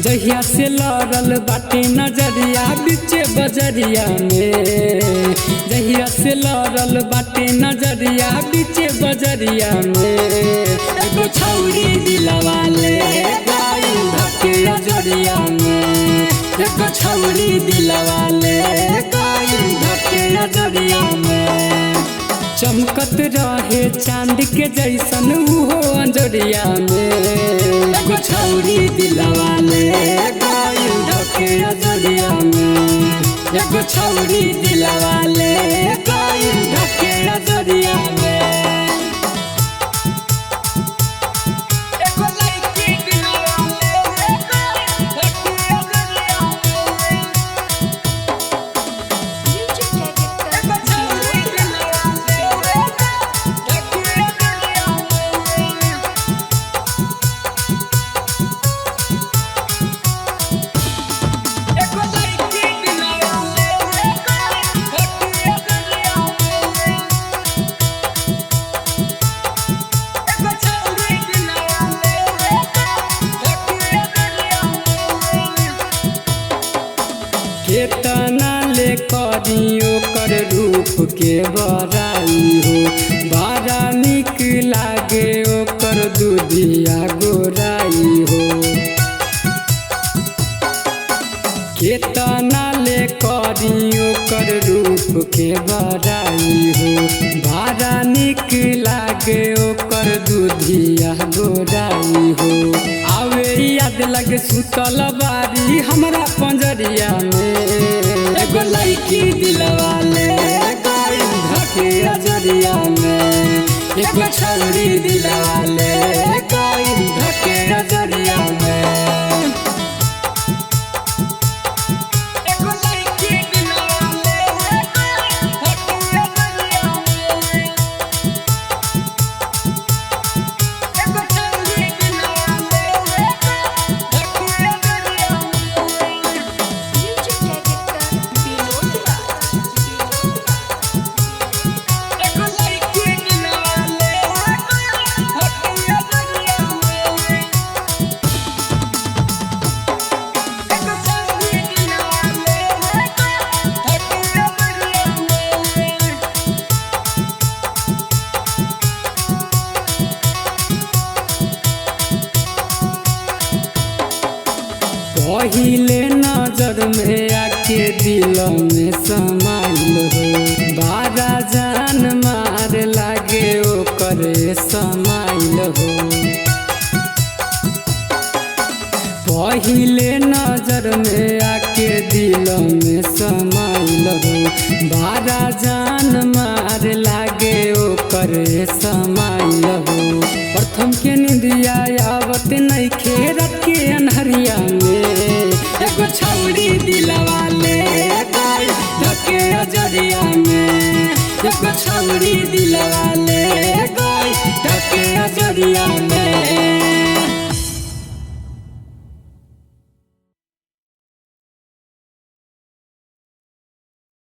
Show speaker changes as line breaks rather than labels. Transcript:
जहिया से लड़ल बाटे नजरिया बीचे बजरिया में, जहिया से लड़ल बाटे नजरिया बीचे बजरिया में। एगो छौरी दिलवा ले गइल धके अजरिया में, एगो छौरी दिलवा ले गइल धके अजरिया में। चमकत रहे चांद के जैसन उहो अंजरिया में, एगो छौरी दिलवा ले गइल धके अजरिया में, एगो छौरी दिलवा ले गइल धके अजरिया में। केतना ले करियो कर रूप के बड़ाई हो, बड़ा निक लागे ओकर दूधिया गोराई हो। केतना ले करियो कर रूप के बड़ाई हो, बड़ा निक लागे ओकर दूधिया गोराई हो। आवे याद लगे सुतल बारी हमरा पंजरिया में, एगो लड़की दिलवा ले गइल धके अजरिया में, एगो छौरी दिलवा ले गइल धके अजरिया में। पहिले नजर में आके दिल में समाइल हो, बारा जान मार लागे ओकरे समाइल हो। पहिले नजर में आके दिल में समाइल हो, बारा जान मार लागे ओकरे समाइल हो। प्रथम के निंदिया आवत नइखे रात के अन्हरिया में, एगो छौरी दिलवा ले गइल धके अजरिया में, एगो छौरी दिलवा ले गइल धके अजरिया में।